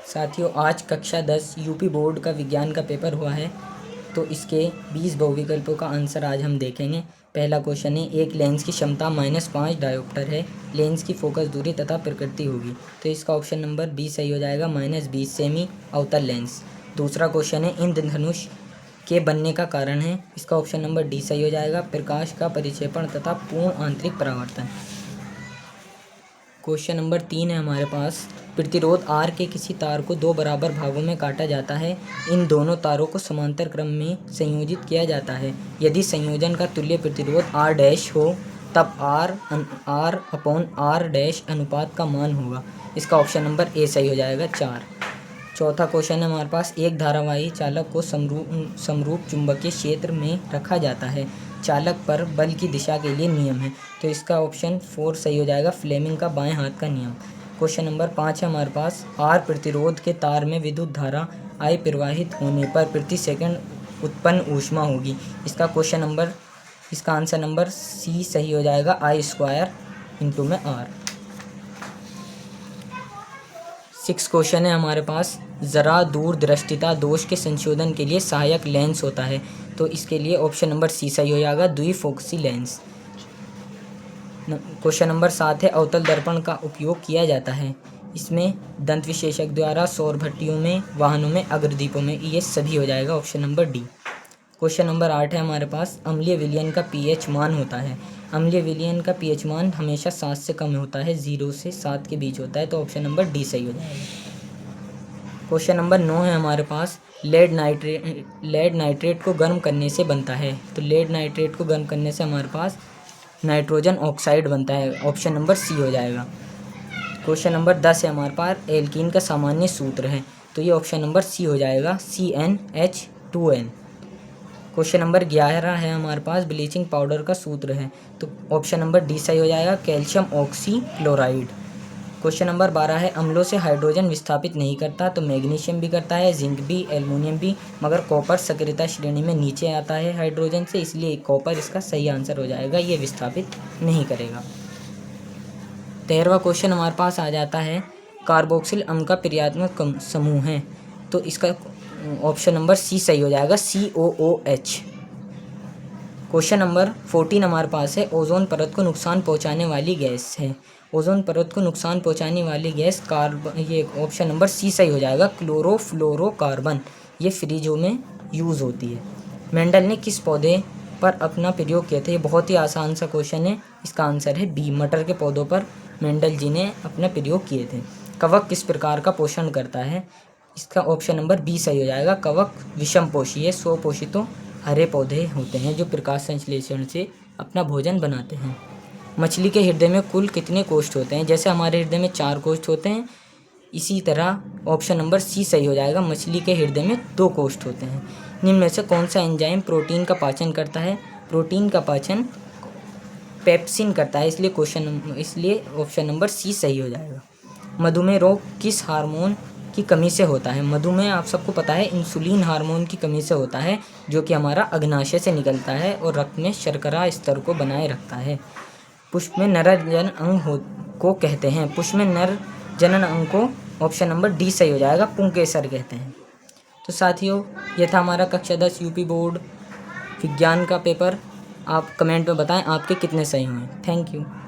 साथियों, आज कक्षा 10 यूपी बोर्ड का विज्ञान का पेपर हुआ है। तो इसके 20 बहुविकल्पों का आंसर आज हम देखेंगे। पहला क्वेश्चन है, एक लेंस की क्षमता -5 डायोप्टर है। लेंस की फोकस दूरी तथा प्रकृति होगी। तो इसका ऑप्शन नंबर बी सही हो जाएगा, -20 सेमी अवतल लेंस। दूसरा क्वेश्चन है, इंद्रधनुष के बनने का कारण है। इसका ऑप्शन नंबर डी सही हो जाएगा, प्रकाश का परिक्षेपण तथा पूर्ण आंतरिक परावर्तन। क्वेश्चन नंबर 3 है हमारे पास, प्रतिरोध R के किसी तार को दो बराबर भागों में काटा जाता है। इन दोनों तारों को समांतर क्रम में संयोजित किया जाता है। यदि संयोजन का तुल्य प्रतिरोध R डैश हो तब R/R डैश अनुपात का मान होगा। इसका ऑप्शन नंबर ए सही हो जाएगा, 4। चौथा क्वेश्चन है हमारे पास, एक धारावाही चालक को समरूप चुंबकीय क्षेत्र में रखा जाता है। चालक पर बल की दिशा के लिए नियम है। तो इसका ऑप्शन 4 सही हो जाएगा, फ्लेमिंग का बाएं हाथ का नियम। क्वेश्चन नंबर 5 है हमारे पास, R प्रतिरोध के तार में विद्युत धारा I प्रवाहित होने पर प्रति सेकंड उत्पन्न ऊष्मा होगी। इसका आंसर नंबर सी सही हो जाएगा, I² इंटू में R। 6 क्वेश्चन है हमारे पास, ज़रा दूरदृष्टिता दोष के संशोधन के लिए सहायक लेंस होता है। तो इसके लिए ऑप्शन नंबर सी सही हो जाएगा, द्विफोकसी लेंस। क्वेश्चन नंबर 7 है, अवतल दर्पण का उपयोग किया जाता है। इसमें दंत विशेषज्ञ द्वारा सौर भट्टियों में, वाहनों में, अग्रदीपों में, ये सभी हो जाएगा option number D. Question number 8 है हमारे पास, अम्लीय विलयन का पीएच मान होता है। अम्लीय विलयन का पीएच मान हमेशा 7 से कम होता है, 0 से 7 के बीच होता है। तो ऑप्शन नंबर डी सही हो जाएगा। क्वेश्चन नंबर 9 है हमारे पास, लेड नाइट्रेट को गर्म करने से बनता है। तो लेड नाइट्रेट को गर्म करने से हमारे पास नाइट्रोजन ऑक्साइड बनता है। ऑप्शन नंबर सी हो जाएगा। क्वेश्चन नंबर 10 है हमारे पास, एल्कीन का सामान्य सूत्र है। तो ये ऑप्शन नंबर सी हो जाएगा, CnH2n। क्वेश्चन नंबर 11 है हमारे पास, ब्लीचिंग पाउडर का सूत्र है। तो ऑप्शन नंबर डी सही हो जाएगा, कैल्शियम ऑक्सीक्लोराइड। क्वेश्चन नंबर 12 है, अम्लों से हाइड्रोजन विस्थापित नहीं करता। तो मैग्नीशियम भी करता है, जिंक भी, एल्युमिनियम भी, मगर कॉपर सक्रियता श्रेणी में नीचे आता है हाइड्रोजन से, इसलिए कॉपर इसका सही आंसर हो जाएगा, ये विस्थापित नहीं करेगा। 13वां क्वेश्चन हमारे पास आ जाता है, कार्बोक्सिल अम्ल का क्रियात्मक समूह है। तो इसका ऑप्शन नंबर सी सही हो जाएगा, COOH। क्वेश्चन नंबर 14 हमारे पास है, ओजोन परत को नुकसान पहुंचाने वाली गैस है। ओजोन परत को नुकसान पहुंचाने वाली गैस कार्बन, ये ऑप्शन नंबर सी सही हो जाएगा, क्लोरोफ्लोरोकार्बन। ये फ्रिजों में यूज़ होती है। मेंडल ने किस पौधे पर अपना प्रयोग किया था? ये बहुत ही आसान सा क्वेश्चन है। इसका आंसर है बी, मटर के पौधों पर मेंडल जी ने अपना प्रयोग किए थे। कवक किस प्रकार का पोषण करता है? इसका ऑप्शन नंबर बी सही हो जाएगा, कवक विषमपोषी है। स्वपोषित हरे पौधे होते हैं जो प्रकाश संश्लेषण से अपना भोजन बनाते हैं। मछली के हृदय में कुल कितने कोष्ठ होते हैं? जैसे हमारे हृदय में 4 कोष्ठ होते हैं, इसी तरह ऑप्शन नंबर सी सही हो जाएगा, मछली के हृदय में 2 कोष्ठ होते हैं। निम्न में से कौन सा एंजाइम प्रोटीन का पाचन करता है? प्रोटीन का पाचन पेप्सिन करता है, इसलिए ऑप्शन नंबर सी सही हो जाएगा। मधुमेह रोग किस हार्मोन की कमी से होता है? मधुमेह आप सबको पता है इंसुलिन हार्मोन की कमी से होता है, जो कि हमारा अग्नाशय से निकलता है और रक्त में शर्करा स्तर को बनाए रखता है। पुष्प में नर जनन अंग को कहते हैं। पुष्प में नर जनन अंग को ऑप्शन नंबर डी सही हो जाएगा, पुंकेसर कहते हैं। तो साथियों, यह था हमारा कक्षा 10 यूपी बोर्ड विज्ञान का पेपर। आप कमेंट में बताएं आपके कितने सही हुए। Thank you.